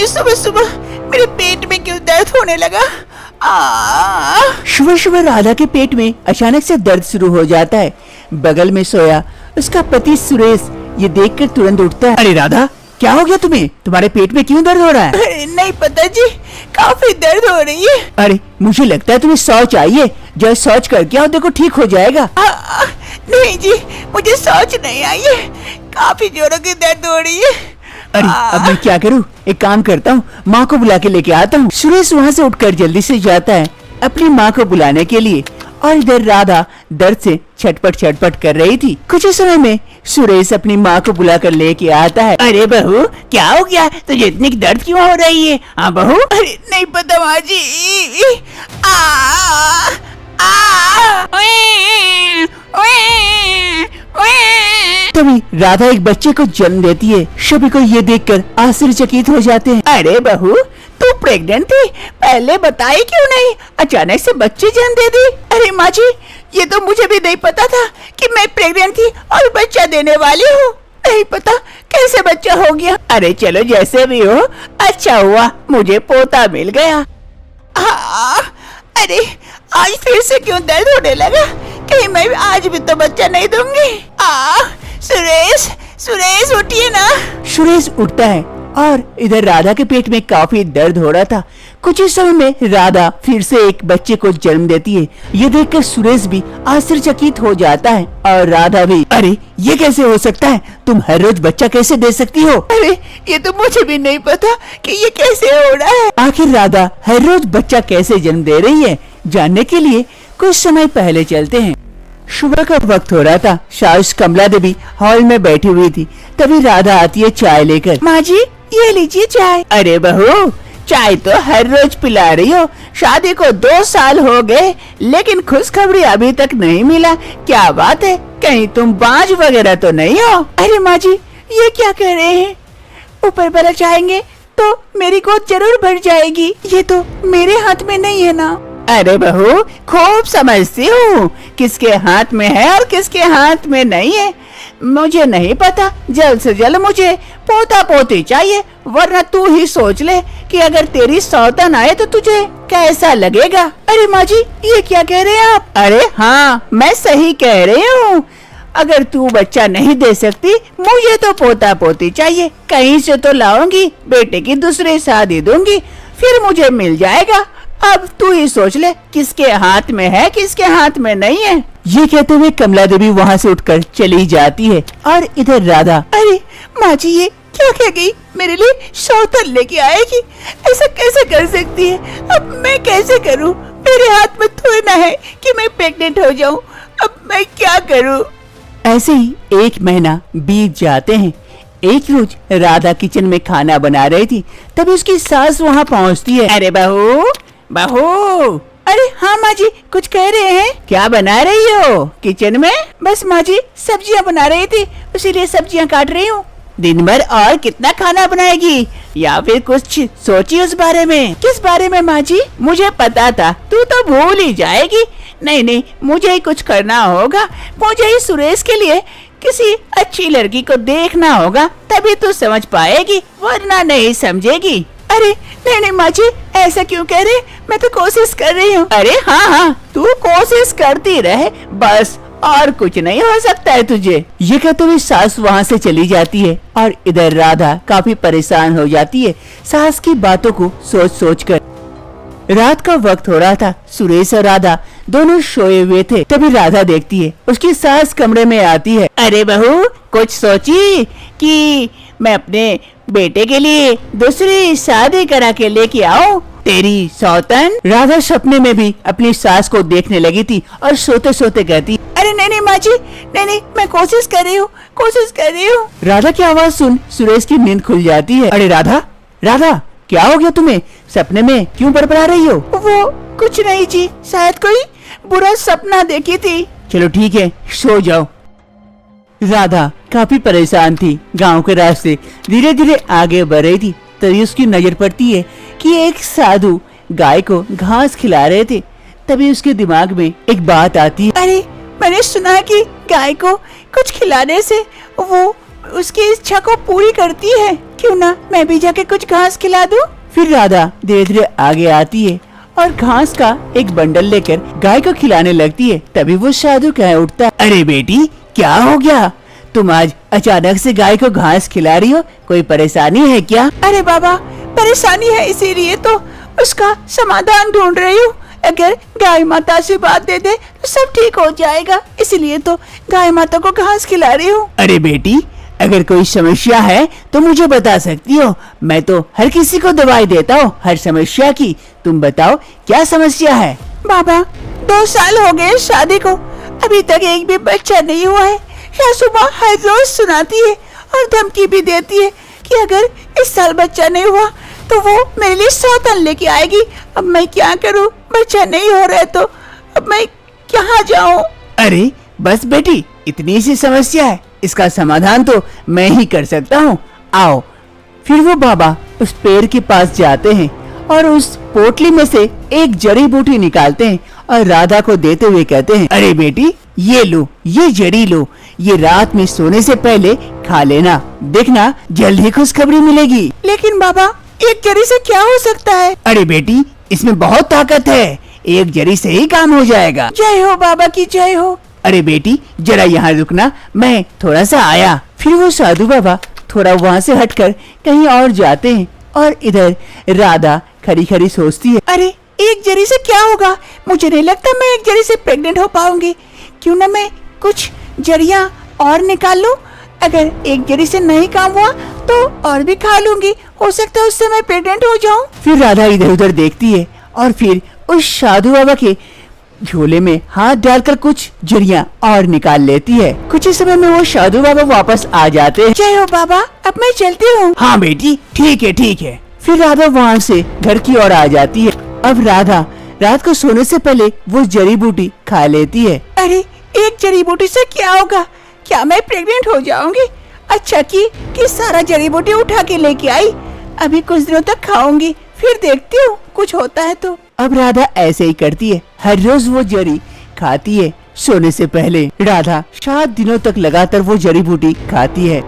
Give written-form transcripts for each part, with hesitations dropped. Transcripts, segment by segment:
सुबह सुबह मेरे पेट में क्यों दर्द होने लगा? सुबह सुबह राधा के पेट में अचानक से दर्द शुरू हो जाता है। बगल में सोया उसका पति सुरेश ये देखकर तुरंत उठता है। अरे राधा, क्या हो गया तुम्हें? तुम्हारे पेट में क्यों दर्द हो रहा है? नहीं पता जी, काफी दर्द हो रही है। अरे मुझे लगता है तुम्हें शौच चाहिए, जब शौच करके आओ, देखो ठीक हो जाएगा। नहीं जी, मुझे शौच नहीं आई है, काफी जोरों की दर्द हो रही है। अरे अब मैं क्या करूं? एक काम करता हूँ, माँ को बुला के लेके आता हूँ। सुरेश वहाँ से उठकर जल्दी से जाता है अपनी माँ को बुलाने के लिए, और इधर राधा दर्द से छटपट कर रही थी। कुछ ही समय में सुरेश अपनी माँ को बुलाकर लेके आता है। अरे बहू, क्या हो गया? तुझे इतनी दर्द क्यों हो रही है? हाँ बहू। अरे नहीं पता माँ जी। तभी राधा एक बच्चे को जन्म देती है। सभी को ये देखकर आश्चर्यचकित हो जाते हैं। अरे बहू, तू प्रेग्नेंट थी, पहले बताई क्यों नहीं? अचानक से बच्चे जन्म दे दी। अरे माँ जी, ये तो मुझे भी नहीं पता था कि मैं प्रेग्नेंट थी और बच्चा देने वाली हूँ। नहीं पता कैसे बच्चा हो गया। अरे चलो जैसे भी हो, अच्छा हुआ मुझे पोता मिल गया। अरे आज फिर से क्यों दर्द होने लगा? कहीं मैं आज भी तो बच्चा नहीं दूंगी। सुरेश उठिए ना। सुरेश उठता है और इधर राधा के पेट में काफी दर्द हो रहा था। कुछ ही समय में राधा फिर से एक बच्चे को जन्म देती है। ये देखकर सुरेश भी आश्चर्यचकित हो जाता है और राधा भी। अरे ये कैसे हो सकता है? तुम हर रोज बच्चा कैसे दे सकती हो? अरे ये तो मुझे भी नहीं पता कि ये कैसे हो रहा है। आखिर राधा हर रोज बच्चा कैसे जन्म दे रही है, जानने के लिए कुछ समय पहले चलते हैं। सुबह का वक्त हो रहा था। सास कमला देवी हॉल में बैठी हुई थी। तभी राधा आती है चाय लेकर। माँ जी, ये लीजिए चाय। अरे बहू, चाय तो हर रोज पिला रही हो। शादी को 2 साल हो गए, लेकिन खुशखबरी अभी तक नहीं मिला। क्या बात है? कहीं तुम बांझ वगैरह तो नहीं हो? अरे माँ जी, ये क्या कह रहे हैं? ऊपर वाला चाहेंगे तो मेरी गोद जरूर भर जाएगी। ये तो मेरे हाथ में नहीं है ना। अरे बहू, खूब समझती हूँ किसके हाथ में है और किसके हाथ में नहीं है। मुझे नहीं पता, जल्द से जल्द मुझे पोता पोती चाहिए, वरना तू ही सोच ले कि अगर तेरी सौतन आए तो तुझे कैसा लगेगा। अरे माँ जी, ये क्या कह रहे हैं आप? अरे हाँ, मैं सही कह रही हूँ। अगर तू बच्चा नहीं दे सकती, मुझे तो पोता पोती चाहिए। कहीं से तो लाऊंगी, बेटे की दूसरी शादी दूंगी, फिर मुझे मिल जाएगा। अब तू ही सोच ले किसके हाथ में है, किसके हाथ में नहीं है। ये कहते हुए कमला देवी वहाँ से उठकर चली जाती है और इधर राधा। अरे माँ जी, ये क्या कह गई? मेरे लिए सौतन लेके आएगी? ऐसा कैसे कर सकती है? अब मैं कैसे करूँ? मेरे हाथ में थोड़ी ना है कि मैं प्रेग्नेंट हो जाऊँ। अब मैं क्या करूँ? ऐसे ही 1 महीना बीत जाते हैं। एक रोज राधा किचन में खाना बना रही थी, तभी उसकी सास वहाँ पहुँचती है। अरे बहू, अरे हाँ माँ जी, कुछ कह रहे हैं? क्या बना रही हो किचन में? बस माँ जी, सब्जियाँ बना रही थी, इसीलिए सब्जियाँ काट रही हूँ। दिन भर और कितना खाना बनाएगी, या फिर कुछ सोची उस बारे में? किस बारे में माँ जी? मुझे पता था तू तो भूल ही जाएगी। नहीं, मुझे ही कुछ करना होगा। मुझे ही सुरेश के लिए किसी अच्छी लड़की को देखना होगा, तभी तू समझ पाएगी, वरना नहीं समझेगी। अरे नहीं माँ जी, ऐसा क्यों कह रहे? मैं तो कोशिश कर रही हूँ। अरे हाँ, तू कोशिश करती रहे बस, और कुछ नहीं हो सकता है तुझे। ये कहते हुए सास वहाँ से चली जाती है और इधर राधा काफी परेशान हो जाती है सास की बातों को सोच कर। रात का वक्त हो रहा था। सुरेश और राधा दोनों सोए हुए थे। तभी राधा देखती है उसकी सास कमरे में आती है। अरे बहू, कुछ सोची कि मैं अपने बेटे के लिए दूसरी शादी करा के लेके आओ तेरी सौतन? राधा सपने में भी अपनी सास को देखने लगी थी और सोते सोते कहती, अरे नहीं माँ जी, नहीं, मैं कोशिश कर रही हूँ। राधा की आवाज सुन सुरेश की नींद खुल जाती है। अरे राधा, क्या हो गया तुम्हें? सपने में क्यों बड़बड़ा रही हो? वो कुछ नहीं जी, शायद कोई बुरा सपना देखी थी। चलो ठीक है, सो जाओ। राधा काफी परेशान थी। गांव के रास्ते धीरे धीरे आगे बढ़ रही थी। तभी उसकी नजर पड़ती है कि एक साधु गाय को घास खिला रहे थे। तभी उसके दिमाग में एक बात आती है। अरे मैंने सुना है कि गाय को कुछ खिलाने से वो उसकी इच्छा को पूरी करती है। क्यों ना मैं भी जाके कुछ घास खिला दूं? फिर राधा धीरे धीरे आगे आती है और घास का एक बंडल लेकर गाय को खिलाने लगती है। तभी वो साधु कह उठता है, अरे बेटी क्या हो गया, तुम आज अचानक से गाय को घास खिला रही हो, कोई परेशानी है क्या? अरे बाबा परेशानी है, इसीलिए तो उसका समाधान ढूंढ रही हूँ। अगर गाय माता आशीर्वाद दे दे तो सब ठीक हो जाएगा, इसलिए तो गाय माता को घास खिला रही हूँ। अरे बेटी अगर कोई समस्या है तो मुझे बता सकती हो, मैं तो हर किसी को दवाई देता हूँ हर समस्या की। तुम बताओ क्या समस्या है? बाबा 2 साल हो गए शादी को, अभी तक एक भी बच्चा नहीं हुआ है। सासू माँ हर रोज सुनाती है और धमकी भी देती है कि अगर इस साल बच्चा नहीं हुआ तो वो मेरे लिए सौतन लेके आएगी। अब मैं क्या करूँ, बच्चा नहीं हो रहा है तो अब मैं कहाँ जाऊँ? अरे बस बेटी इतनी सी समस्या है, इसका समाधान तो मैं ही कर सकता हूँ, आओ। फिर वो बाबा उस पेड़ के पास जाते हैं और उस पोटली में से एक जड़ी बूटी निकालते हैं और राधा को देते हुए कहते हैं, अरे बेटी ये लो, ये जड़ी लो, ये रात में सोने से पहले खा लेना, देखना जल्द ही खुशखबरी मिलेगी। लेकिन बाबा एक जड़ी से क्या हो सकता है? अरे बेटी इसमें बहुत ताकत है, एक जड़ी से ही काम हो जाएगा। जय हो बाबा की जय हो। अरे बेटी जरा यहाँ रुकना, मैं थोड़ा सा आया। फिर वो साधु बाबा थोड़ा वहाँ से हटकर कहीं और जाते हैं और इधर राधा खड़ी खड़ी सोचती है, अरे एक जड़ी से क्या होगा? मुझे नहीं लगता मैं एक जड़ी से प्रेग्नेंट हो पाऊंगी। क्यों ना मैं कुछ जड़ियाँ और निकाल लूं? अगर एक जड़ी से नहीं काम हुआ तो और भी खा लूंगी, हो सकता है उससे मैं प्रेग्नेंट हो जाऊं। फिर राधा इधर उधर देखती है और फिर उस साधु बाबा के झोले में हाथ डालकर कुछ जड़ियाँ और निकाल लेती है। कुछ ही समय में वो साधु बाबा वापस आ जाते हैं। जय हो बाबा, अब मैं चलती हूँ। हाँ बेटी ठीक है ठीक है। फिर राधा वहाँ से घर की ओर आ जाती है। अब राधा रात को सोने से पहले वो जड़ी बूटी खा लेती है। अरे एक जड़ी बूटी से क्या होगा? क्या मैं प्रेग्नेंट हो जाऊंगी? अच्छा कि सारा जड़ी बूटी उठा के लेके आई, अभी कुछ दिनों तक खाऊंगी, फिर देखती हूँ कुछ होता है तो। अब राधा ऐसे ही करती है, हर रोज वो जड़ी खाती है। सोने से पहले राधा 7 दिनों तक लगातार वो जड़ी बूटी खाती है।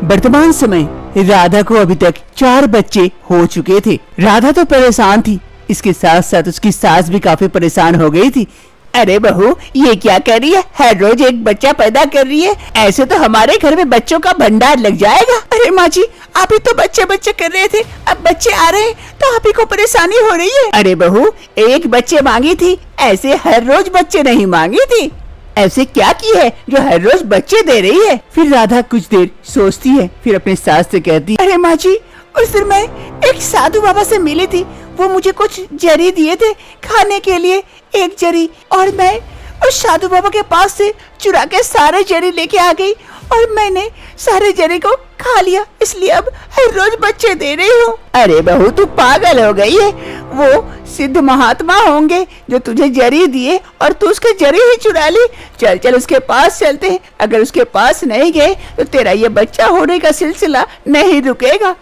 वर्तमान समय राधा को अभी तक 4 बच्चे हो चुके थे। राधा तो परेशान थी, इसके साथ साथ उसकी सास भी काफी परेशान हो गई थी। अरे बहू ये क्या कर रही है, हर रोज एक बच्चा पैदा कर रही है, ऐसे तो हमारे घर में बच्चों का भंडार लग जाएगा। अरे माँ जी आप ही तो बच्चे बच्चे कर रहे थे, अब बच्चे आ रहे हैं तो आप ही को परेशानी हो रही है। अरे बहू एक बच्चे मांगी थी, ऐसे हर रोज बच्चे नहीं मांगी थी। ऐसे क्या की है जो हर रोज बच्चे दे रही है? फिर राधा कुछ देर सोचती है, फिर अपने सास से कहती है, अरे माँ जी उस दिन मैं एक साधु बाबा से मिली थी, वो मुझे कुछ जरी दिए थे खाने के लिए, एक जरी, और मैं उस साधु बाबा के पास से चुरा के सारे जरी लेके आ गई और मैंने सारे जरी को खा लिया, इसलिए अब हर रोज बच्चे दे रही हूँ। अरे बहू तू पागल हो गई है, वो सिद्ध महात्मा होंगे जो तुझे जरी दिए और तू उसके जरी ही चुरा ली। चल चल उसके पास चलते हैं, अगर उसके पास नहीं गए तो तेरा ये बच्चा होने का सिलसिला नहीं रुकेगा।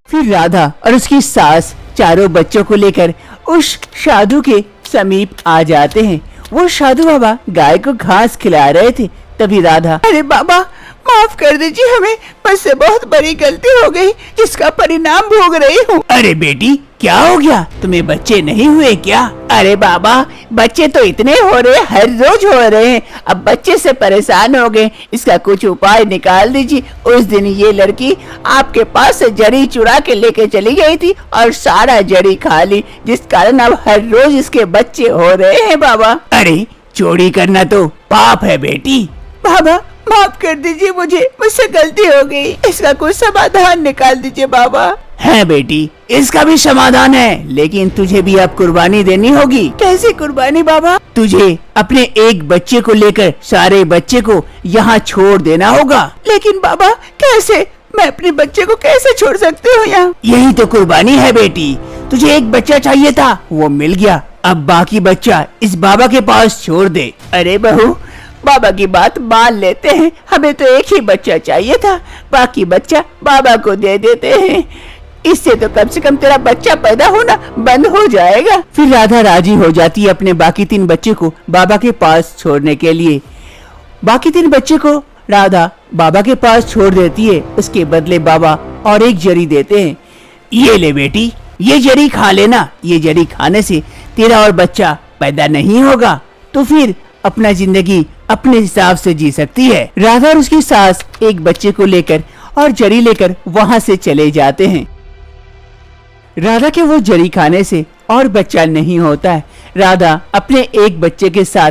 फिर राधा और उसकी सास चारों बच्चों को लेकर उस साधु के समीप आ जाते हैं। वो साधु बाबा गाय को घास खिला रहे थे। तभी राधा, अरे बाबा माफ कर दीजिए, हमें मुझसे बहुत बड़ी गलती हो गई जिसका परिणाम भोग रही हूँ। अरे बेटी क्या हो गया, तुम्हें बच्चे नहीं हुए क्या? अरे बाबा बच्चे तो इतने हो रहे, हर रोज हो रहे हैं, अब बच्चे से परेशान हो गए, इसका कुछ उपाय निकाल दीजिए। उस दिन ये लड़की आपके पास से जड़ी चुरा के लेके चली गई थी और सारा जड़ी खा ली, जिस कारण अब हर रोज इसके बच्चे हो रहे हैं। बाबा अरे चोरी करना तो पाप है बेटी। बाबा माफ कर दीजिए, मुझसे गलती हो गई, इसका कोई समाधान निकाल दीजिए बाबा। है बेटी इसका भी समाधान है, लेकिन तुझे भी अब कुर्बानी देनी होगी। कैसी कुर्बानी बाबा? तुझे अपने एक बच्चे को लेकर सारे बच्चे को यहाँ छोड़ देना होगा। लेकिन बाबा कैसे, मैं अपने बच्चे को कैसे छोड़ सकती हूँ यहाँ? यही तो कुर्बानी है बेटी, तुझे एक बच्चा चाहिए था वो मिल गया, अब बाकी बच्चा इस बाबा के पास छोड़ दे। अरे बहू बाबा की बात मान लेते हैं, हमें तो एक ही बच्चा चाहिए था, बाकी बच्चा बाबा को दे देते हैं, इससे तो कम से कम तेरा बच्चा पैदा होना बंद हो जाएगा। फिर राधा राजी हो जाती है अपने बाकी 3 बच्चे को बाबा के पास छोड़ने के लिए। बाकी 3 बच्चे को राधा बाबा के पास छोड़ देती है। उसके बदले बाबा और एक जरी देते हैं। ये ले बेटी, ये जरी खा लेना। ये जरी खाने से तेरा और बच्चा पैदा नहीं होगा, तो फिर अपना जिंदगी अपने हिसाब से जी सकती है। राधा और उसकी सास एक बच्चे को लेकर और जरी लेकर वहां से चले जाते हैं। राधा के वो जरी खाने से और बच्चा नहीं होता है। राधा अपने एक बच्चे के साथ